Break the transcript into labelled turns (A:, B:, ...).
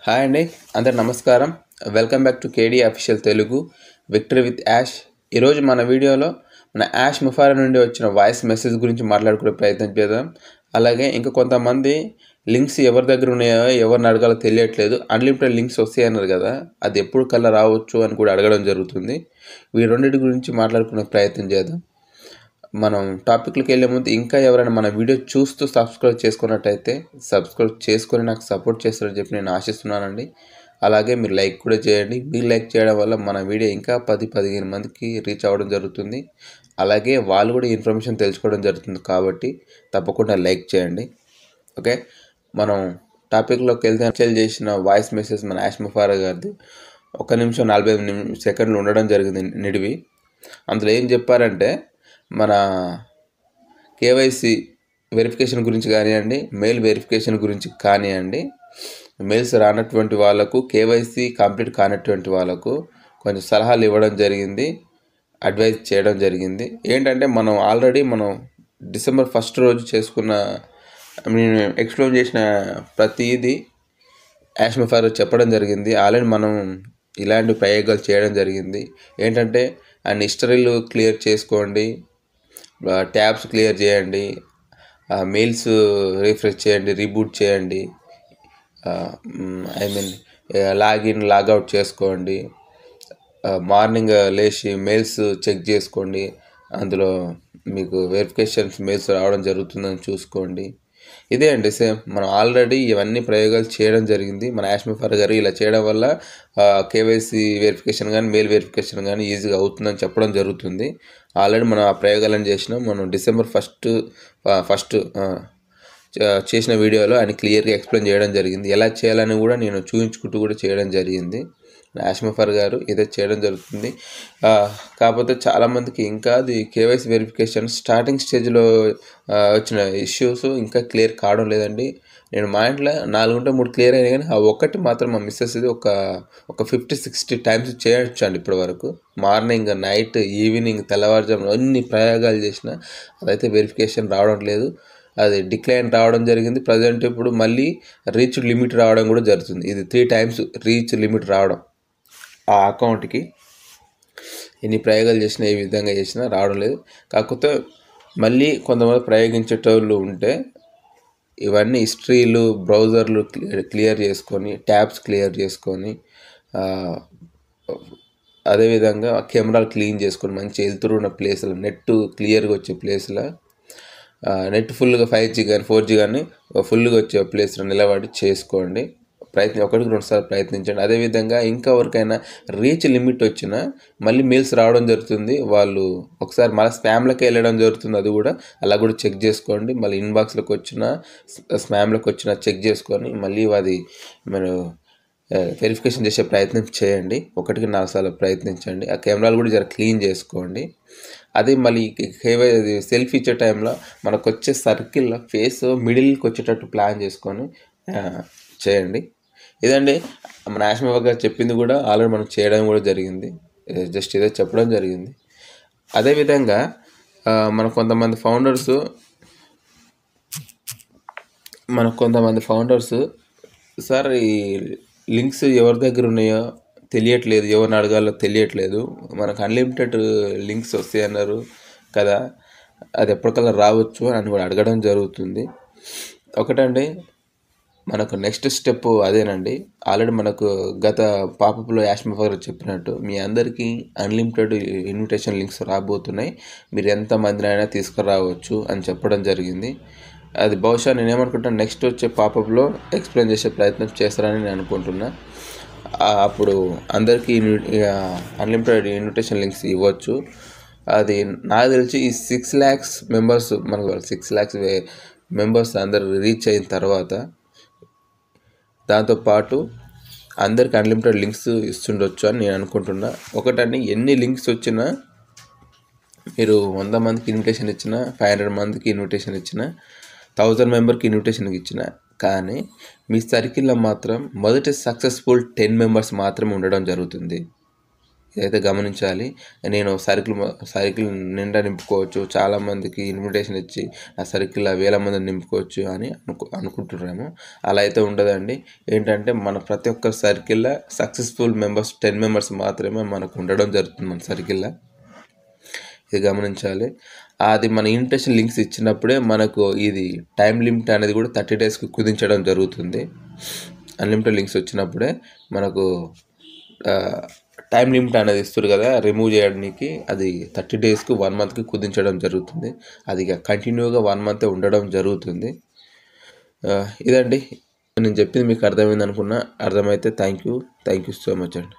A: Hi అండి, అందరు నమస్కారం. Welcome back to KD official Telugu victory with Yash. ఈరోజు మన వీడియోలో మన యాష్ ముఫారా నుండి వచ్చిన వాయిస్ మెసేజ్ గురించి మాట్లాడుకునే ప్రయత్నం చేద్దాం. అలాగే ఇంకా కొంతమంది లింక్స్ ఎవరి దగ్గర ఉన్నాయో ఎవరిని అడగాలో తెలియట్లేదు, అన్లిమిటెడ్ లింక్స్ వస్తాయి అన్నారు కదా, అది ఎప్పుడు కల్లా రావచ్చు అని కూడా అడగడం జరుగుతుంది. ఈ రెండింటి గురించి మాట్లాడుకునే ప్రయత్నం చేద్దాం. మనం టాపిక్లకు వెళ్ళే ముందు ఇంకా ఎవరైనా మన వీడియో చూస్తూ సబ్స్క్రైబ్ చేసుకున్నట్టయితే సబ్స్క్రైబ్ చేసుకొని నాకు సపోర్ట్ చేస్తారని చెప్పి నేను ఆశిస్తున్నానండి. అలాగే మీరు లైక్ కూడా చేయండి. మీరు లైక్ చేయడం వల్ల మన వీడియో ఇంకా 10-15 మందికి రీచ్ అవ్వడం జరుగుతుంది. అలాగే వాళ్ళు కూడా ఇన్ఫర్మేషన్ తెలుసుకోవడం జరుగుతుంది, కాబట్టి తప్పకుండా లైక్ చేయండి. ఓకే, మనం టాపిక్లోకి వెళ్తే చేసిన వాయిస్ మెసేజ్ మన యాష్ ముఫారా గారిది 1 నిమిషం 45 సెకండ్లు ఉండడం జరిగింది నిడివి. అందులో ఏం చెప్పారంటే, మన కేవైసీ వెరిఫికేషన్ గురించి కానివ్వండి, మెయిల్ వెరిఫికేషన్ గురించి కానివ్వండి, మెయిల్స్ రానటువంటి వాళ్ళకు, కేవైసీ కంప్లీట్ కానటువంటి వాళ్ళకు కొంచెం సలహాలు ఇవ్వడం జరిగింది, అడ్వైజ్ చేయడం జరిగింది. ఏంటంటే మనం ఆల్రెడీ డిసెంబర్ 1 రోజు చేసుకున్న, నేను ఎక్స్ప్లెయిన్ చేసిన ప్రతిదీ యాష్ ముఫారా చెప్పడం జరిగింది. ఆల్రెడీ మనం ఇలాంటి ప్రయోగాలు చేయడం జరిగింది. ఏంటంటే అన్ని హిస్టరీలు క్లియర్ చేసుకోండి, ట్యాబ్స్ క్లియర్ చేయండి, మెయిల్స్ రీఫ్రెష్ చేయండి, రీబూట్ చేయండి, లాగిన్ లాగౌట్ చేసుకోండి, మార్నింగ్ లేచి మెయిల్స్ చెక్ చేసుకోండి, అందులో మీకు వెరిఫికేషన్స్ మెయిల్స్ రావడం జరుగుతుందని చూసుకోండి. ఇదే అండి, సేమ్ మనం ఆల్రెడీ ఇవన్నీ ప్రయోగాలు చేయడం జరిగింది. మన యాష్ ముఫారా గారు ఇలా చేయడం వల్ల కేవైసీ వెరిఫికేషన్ కానీ మెయిల్ వెరిఫికేషన్ కానీ ఈజీగా అవుతుందని చెప్పడం జరుగుతుంది. ఆల్రెడీ మనం ఆ ప్రయోగాలను చేసినాం. మనం డిసెంబర్ ఫస్ట్ చేసిన వీడియోలో ఆయన క్లియర్గా ఎక్స్ప్లెయిన్ చేయడం జరిగింది. ఎలా చేయాలని కూడా నేను చూపించుకుంటూ కూడా చేయడం జరిగింది. యాష్ ముఫారా గారు ఇదే చేయడం జరుగుతుంది. కాకపోతే చాలామందికి ఇంకా అది కేవైసీ వెరిఫికేషన్ స్టార్టింగ్ స్టేజ్లో వచ్చిన ఇష్యూస్ ఇంకా క్లియర్ కావడం లేదండి. నేను మా ఇంట్లో 4 ఉంటే 3 క్లియర్ అయినాయి, కానీ ఆ ఒక్కటి మాత్రం మా మిస్సెస్ ఇది ఒక 50-60 టైమ్స్ చేయొచ్చు అండి ఇప్పటి వరకు. మార్నింగ్, నైట్, ఈవినింగ్, తెల్లవారుజామున అన్ని ప్రయోగాలు చేసిన అదైతే వెరిఫికేషన్ రావడం లేదు. అది డిక్లైన్ రావడం జరిగింది. ప్రజెంట్ ఇప్పుడు మళ్ళీ రీచ్ లిమిట్ రావడం కూడా జరుగుతుంది. ఇది 3 టైమ్స్ రీచ్ లిమిట్ రావడం ఆ అకౌంట్కి. ఎన్ని ప్రయోగాలు చేసినా, ఏ విధంగా చేసినా రావడం లేదు. కాకపోతే మళ్ళీ కొంతమంది ప్రయోగించేటోళ్ళు ఉంటే ఇవన్నీ హిస్టరీలు, బ్రౌజర్లు క్లియర్ చేసుకొని, ట్యాబ్స్ క్లియర్ చేసుకొని, అదేవిధంగా కెమెరాలు క్లీన్ చేసుకొని, మంచి వెళ్తున్న ప్లేస్లో, నెట్ క్లియర్గా వచ్చే ప్లేస్లో, నెట్ ఫుల్గా 5G కానీ 4G కానీ ఫుల్గా వచ్చే ప్లేస్లో నిలబడి చేసుకోండి. 1-2 సార్లు ప్రయత్నించండి. అదేవిధంగా ఇంకా ఎవరికైనా రీచ్ లిమిట్ వచ్చినా మళ్ళీ మెయిల్స్ రావడం జరుగుతుంది. వాళ్ళు ఒకసారి మళ్ళీ స్పామ్లోకి వెళ్ళడం జరుగుతుంది. అది కూడా అలా కూడా చెక్ చేసుకోండి. మళ్ళీ ఇన్బాక్స్లోకి వచ్చినా, స్పామ్లోకి వచ్చినా చెక్ చేసుకొని మళ్ళీ అది మీరు వెరిఫికేషన్ చేసే ప్రయత్నం చేయండి. 1-4 సార్లు ప్రయత్నించండి. ఆ కెమెరాలు కూడా జర క్లీన్ చేసుకోండి. అదే మళ్ళీ సెల్ఫీ ఇచ్చే టైంలో మనకు వచ్చే సర్కిల్లో ఫేస్ మిడిల్కి వచ్చేటట్టు ప్లాన్ చేసుకొని చేయండి. ఇదండి మన యాష్ ముఫారా గారు చెప్పింది కూడా ఆల్రెడీ మనం చేయడం కూడా జరిగింది. జస్ట్ ఇదే చెప్పడం జరిగింది. అదేవిధంగా మన కొంతమంది ఫౌండర్స్ సార్ ఈ లింక్స్ ఎవరి దగ్గర ఉన్నాయో తెలియట్లేదు, ఎవరిని అడగాలో తెలియట్లేదు, మనకు అన్లిమిటెడ్ లింక్స్ వస్తాయి అన్నారు కదా, అది ఎప్పటికల్లా రావచ్చు అని కూడా అడగడం జరుగుతుంది. ఒకటండి, మనకు నెక్స్ట్ స్టెప్ అదేనండి. ఆల్రెడీ మనకు గత పాపప్లో యాష్ ముఫారా చెప్పినట్టు మీ అందరికీ అన్లిమిటెడ్ ఇన్విటేషన్ లింక్స్ రాబోతున్నాయి, మీరు ఎంతమందినైనా తీసుకురావచ్చు అని చెప్పడం జరిగింది. అది బహుశా నేనేమనుకుంటాను, నెక్స్ట్ వచ్చే పాపప్లో ఎక్స్ప్లెయిన్ చేసే ప్రయత్నం చేస్తారని నేను అనుకుంటున్నా. అప్పుడు అందరికీ అన్లిమిటెడ్ ఇన్విటేషన్ లింక్స్ ఇవ్వచ్చు. అది నాకు తెలిసి ఈ 6 lakhs మెంబర్స్, మనకు 6 lakhs మెంబర్స్ అందరు రీచ్ అయిన తర్వాత దాంతోపాటు అందరికి అన్లిమిటెడ్ లింక్స్ ఇస్తుండొచ్చు అని నేను అనుకుంటున్నా. ఒకటండి, ఎన్ని లింక్స్ వచ్చినా మీరు 100 మందికి ఇన్విటేషన్ ఇచ్చినా, 500 మందికి ఇన్విటేషన్ ఇచ్చినా, 1000 మెంబర్కి ఇన్విటేషన్ ఇచ్చినా, కానీ మీ సర్కిల్లో మాత్రం మొదటి సక్సెస్ఫుల్ 10 మెంబర్స్ మాత్రమే ఉండడం జరుగుతుంది. ఇదైతే గమనించాలి. నేను సర్కిల్ నిండా నింపుకోవచ్చు, చాలామందికి ఇన్విటేషన్ ఇచ్చి ఆ సర్కిల్ వేల మందిని నింపుకోవచ్చు అని అనుకుంటున్నాము. అలా అయితే ఉండదండి. ఏంటంటే మన ప్రతి ఒక్క సర్కిల్లో సక్సెస్ఫుల్ మెంబర్స్ 10 మెంబర్స్ మాత్రమే మనకు ఉండడం జరుగుతుంది మన సర్కిల్లో. ఇది గమనించాలి. అది మన ఇన్విటేషన్ లింక్స్ ఇచ్చినప్పుడే మనకు ఇది టైం లిమిట్ అనేది కూడా 30 డేస్కి కుదించడం జరుగుతుంది. అన్లిమిటెడ్ లింక్స్ వచ్చినప్పుడే మనకు టైం లిమిట్ అనేది ఇస్తారు కదా, రిమూవ్ చేయడానికి. అది 30 డేస్కి 1 మంత్కి కుదించడం జరుగుతుంది. అది కంటిన్యూగా 1 మంత్ ఉండడం జరుగుతుంది. ఇదండి నేను చెప్పింది మీకు అర్థమైంది అనుకున్నా. అర్థమైతే థ్యాంక్ యూ సో మచ్ అండి.